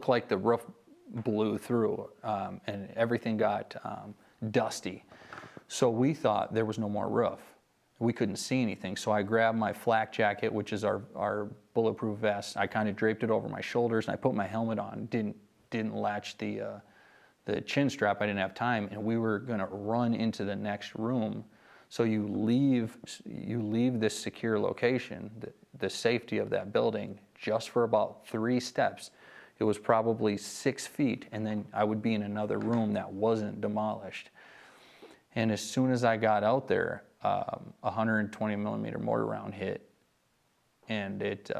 looked like the roof blew through and everything got dusty. So we thought there was no more roof. We couldn't see anything. So I grabbed my flak jacket, which is our bulletproof vest. I kind of draped it over my shoulders and I put my helmet on. Didn't latch the chin strap. I didn't have time, and we were going to run into the next room. So you leave this secure location, the safety of that building, just for about 3 steps. It was probably 6 feet, and then I would be in another room that wasn't demolished. And as soon as I got out there, 120 millimeter mortar round hit, and it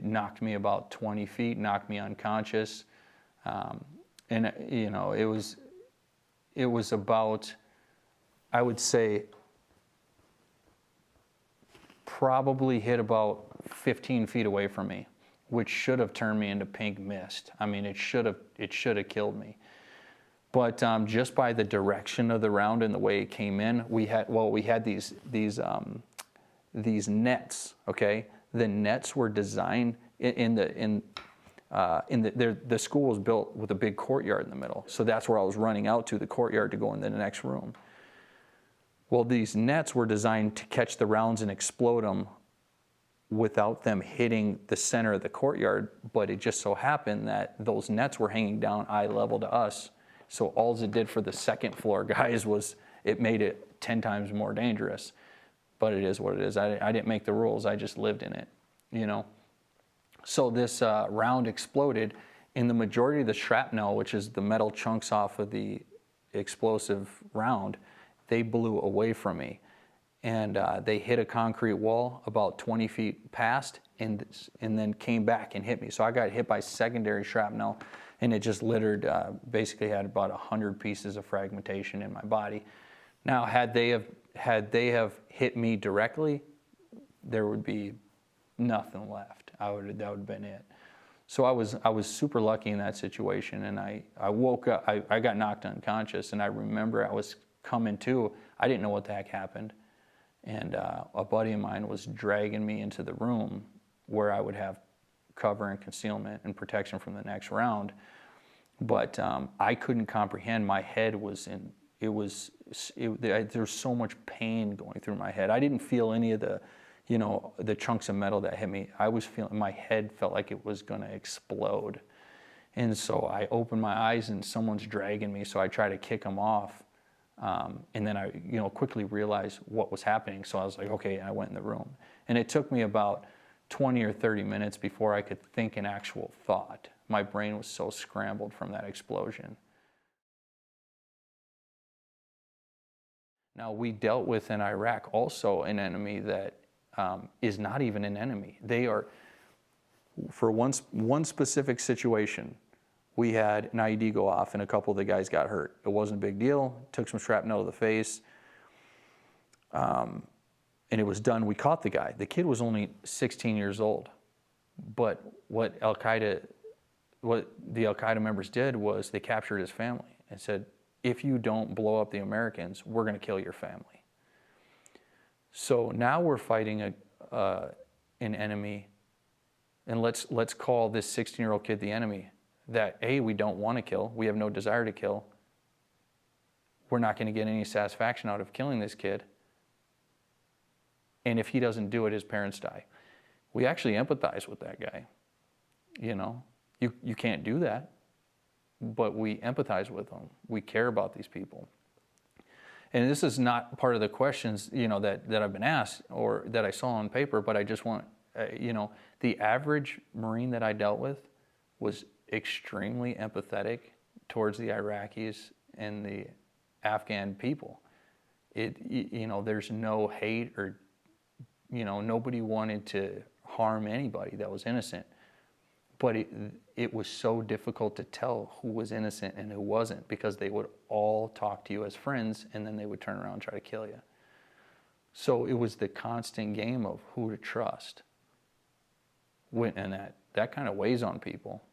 knocked me about 20 feet, knocked me unconscious. And you know, it was about, I would say, probably hit about 15 feet away from me, which should have turned me into pink mist. I mean, it should have killed me. But just by the direction of the round and the way it came in, we had these nets. Okay, the nets were designed the school was built with a big courtyard in the middle, so that's where I was running out to, the courtyard, to go into the next room. Well, these nets were designed to catch the rounds and explode them without them hitting the center of the courtyard, but it just so happened that those nets were hanging down eye level to us. So all it did for the second floor guys was it made it 10 times more dangerous. But it is what it is. I didn't make the rules. I just lived in it, you know. So this round exploded, and the majority of the shrapnel, which is the metal chunks off of the explosive round, they blew away from me. And they hit a concrete wall about 20 feet past, and then came back and hit me. So I got hit by secondary shrapnel, and it just littered, basically had about 100 pieces of fragmentation in my body. Now, had they have hit me directly, there would be nothing left. That would have been it. So I was super lucky in that situation, and I woke up, I got knocked unconscious, and I remember I was coming to. I didn't know what the heck happened, and a buddy of mine was dragging me into the room where I would have cover and concealment and protection from the next round. But I couldn't comprehend. My head was in, there was so much pain going through my head. I didn't feel any of the, you know, the chunks of metal that hit me. I was feeling, my head felt like it was going to explode. And so I opened my eyes and someone's dragging me, so I try to kick them off. And then I, you know, quickly realized what was happening. So I was like, okay, and I went in the room. And it took me about 20 or 30 minutes before I could think an actual thought. My brain was so scrambled from that explosion. Now, we dealt with in Iraq also an enemy that is not even an enemy. They are, for one specific situation, we had an IED go off and a couple of the guys got hurt. It wasn't a big deal. Took some shrapnel to the face. And it was done. We caught the guy. The kid was only 16 years old. But what the Al Qaeda members did was they captured his family and said, if you don't blow up the Americans, we're going to kill your family. So now we're fighting an enemy, and let's call this 16-year-old kid the enemy that, A, we don't want to kill, we have no desire to kill, we're not going to get any satisfaction out of killing this kid, and if he doesn't do it, his parents die. We actually empathize with that guy. You know, you can't do that, but we empathize with them. We care about these people. And this is not part of the questions, you know, that I've been asked or that I saw on paper, but I just want, you know, the average Marine that I dealt with was extremely empathetic towards the Iraqis and the Afghan people. You know, there's no hate or, you know, nobody wanted to harm anybody that was innocent. But it was so difficult to tell who was innocent and who wasn't, because they would all talk to you as friends and then they would turn around and try to kill you. So it was the constant game of who to trust. And that kind of weighs on people.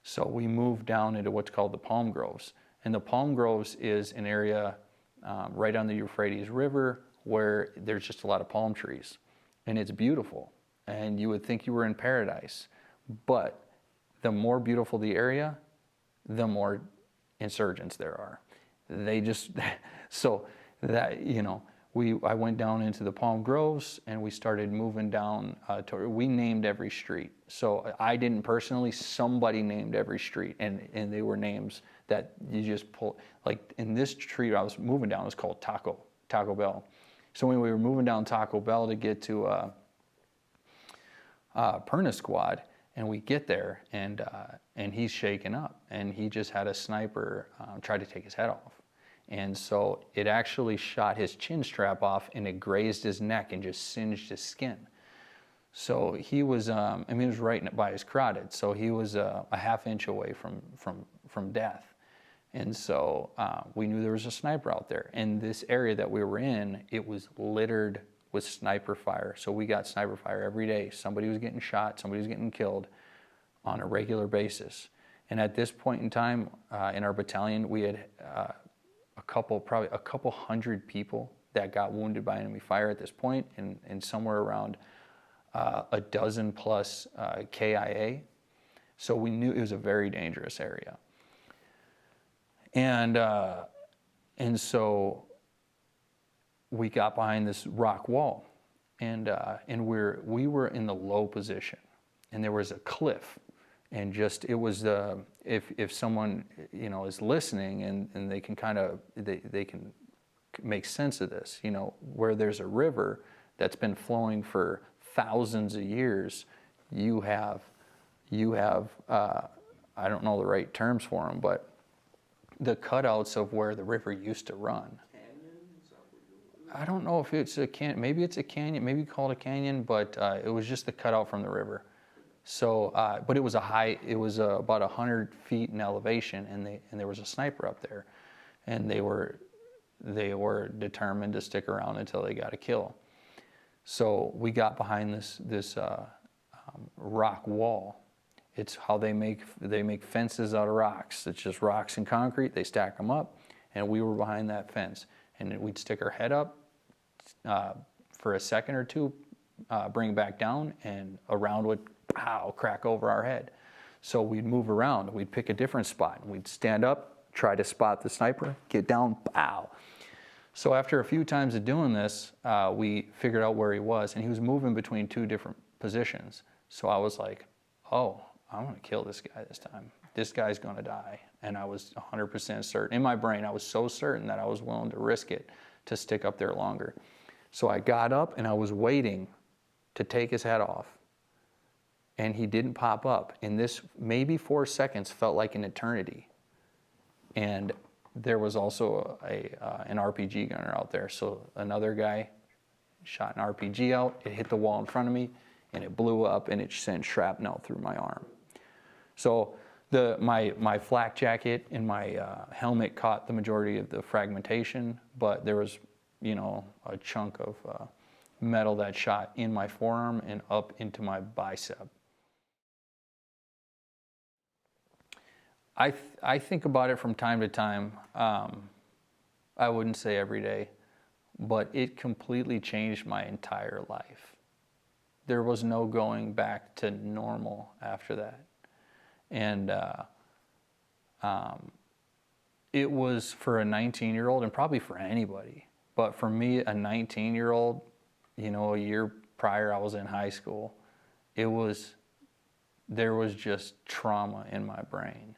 So we moved down into what's called the Palm Groves. And the Palm Groves is an area right on the Euphrates River where there's just a lot of palm trees. And it's beautiful. and you would think you were in paradise. But the more beautiful the area, the more insurgents there are. They just, so that, you know, I went down into the Palm Groves and we started moving down, we named every street. So I didn't personally, somebody named every street, and they were names that you just pull, like in this street I was moving down, it was called Taco Bell. So when we were moving down Taco Bell to get to Perna Squad, and we get there, and he's shaken up, and he just had a sniper try to take his head off. And so it actually shot his chin strap off, and it grazed his neck and just singed his skin. So he was, I mean, it was right by his carotid, so he was a half-inch away from death. And so we knew there was a sniper out there. And this area that we were in, it was littered with sniper fire. So we got sniper fire every day. Somebody was getting shot, somebody was getting killed on a regular basis. And at this point in time in our battalion, we had probably a couple hundred people that got wounded by enemy fire at this point, and somewhere around a dozen plus KIA. So we knew it was a very dangerous area. And so we got behind this rock wall, and we were in the low position, and there was a cliff, and just it was if someone, you know, is listening and they can kind of they can make sense of this, you know, where there's a river that's been flowing for thousands of years, you have I don't know the right terms for them, but the cutouts of where the river used to run. I don't know if it's a canyon, maybe it's a canyon, maybe call it a canyon, but it was just the cutout from the river. So, but it was about 100 feet in elevation, and there was a sniper up there, and they were determined to stick around until they got a kill. So we got behind this rock wall. It's how they make fences out of rocks. It's just rocks and concrete. They stack them up, and we were behind that fence, and we'd stick our head up for a second or two, bring it back down, and a round would crack over our head. So we'd move around. We'd pick a different spot, and we'd stand up, try to spot the sniper, get down, pow. So after a few times of doing this, we figured out where he was, and he was moving between two different positions. So I was like, oh, I'm gonna kill this guy this time. This guy's gonna die. And I was 100% certain. In my brain, I was so certain that I was willing to risk it to stick up there longer. So I got up and I was waiting to take his head off. And he didn't pop up. And this maybe 4 seconds felt like an eternity. And there was also an RPG gunner out there. So another guy shot an RPG out. It hit the wall in front of me, and it blew up, and it sent shrapnel through my arm. So my flak jacket and my helmet caught the majority of the fragmentation, but there was, you know, a chunk of metal that shot in my forearm and up into my bicep. I think about it from time to time. I wouldn't say every day, but it completely changed my entire life. There was no going back to normal after that. And it was for a 19-year-old, and probably for anybody, but for me, a 19-year-old, you know, a year prior I was in high school, there was just trauma in my brain.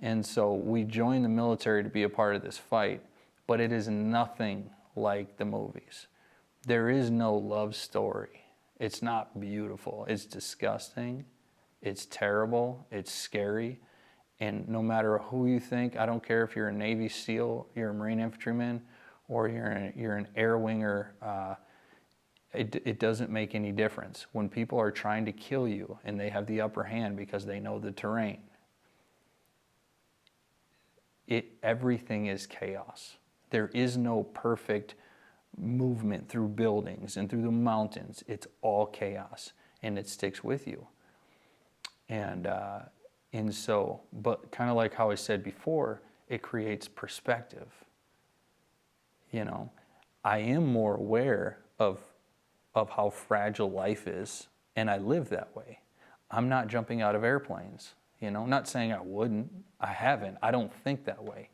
And so we joined the military to be a part of this fight, but it is nothing like the movies. There is no love story. It's not beautiful. It's disgusting. It's terrible. It's scary. And no matter who you think, I don't care if you're a Navy SEAL, you're a Marine infantryman, or you're an air winger, it doesn't make any difference. When people are trying to kill you and they have the upper hand because they know the terrain, everything is chaos. There is no perfect movement through buildings and through the mountains. It's all chaos, and it sticks with you. And so, but kind of like how I said before, it creates perspective. You know, I am more aware of how fragile life is and I live that way. I'm not jumping out of airplanes, you know, not saying I wouldn't, I haven't, I don't think that way.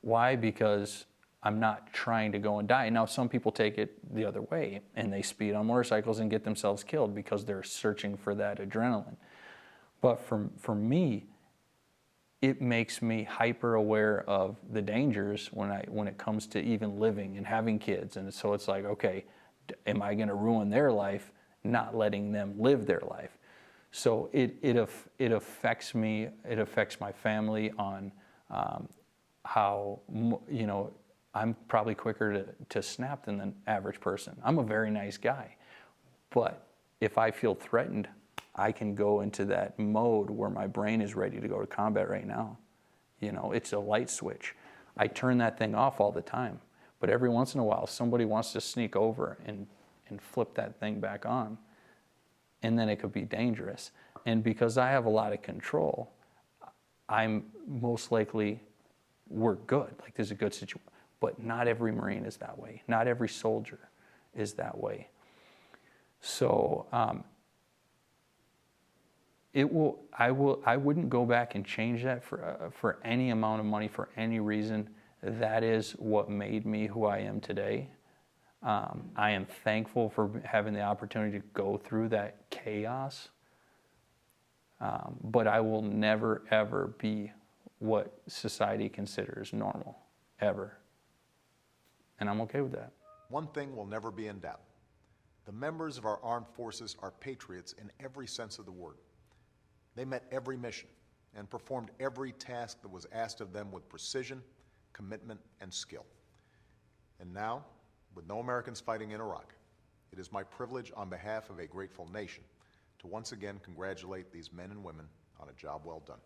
Why? Because I'm not trying to go and die. Now, some people take it the other way and they speed on motorcycles and get themselves killed because they're searching for that adrenaline. But for me, it makes me hyper aware of the dangers when it comes to even living and having kids. And so it's like, okay, am I going to ruin their life, not letting them live their life? So it affects me. It affects my family on how, you know, I'm probably quicker to snap than the average person. I'm a very nice guy, but if I feel threatened, I can go into that mode where my brain is ready to go to combat right now. You know, it's a light switch. I turn that thing off all the time, but every once in a while, somebody wants to sneak over and flip that thing back on, and then it could be dangerous. And because I have a lot of control, I'm most likely, we're good. Like, there's a good situation. But not every Marine is that way. Not every soldier is that way. So I wouldn't go back and change that for any amount of money, for any reason. That is what made me who I am today. I am thankful for having the opportunity to go through that chaos. But I will never, ever be what society considers normal, ever. And I'm okay with that. One thing will never be in doubt. The members of our armed forces are patriots in every sense of the word. They met every mission and performed every task that was asked of them with precision, commitment, and skill. And now, with no Americans fighting in Iraq, it is my privilege on behalf of a grateful nation to once again congratulate these men and women on a job well done.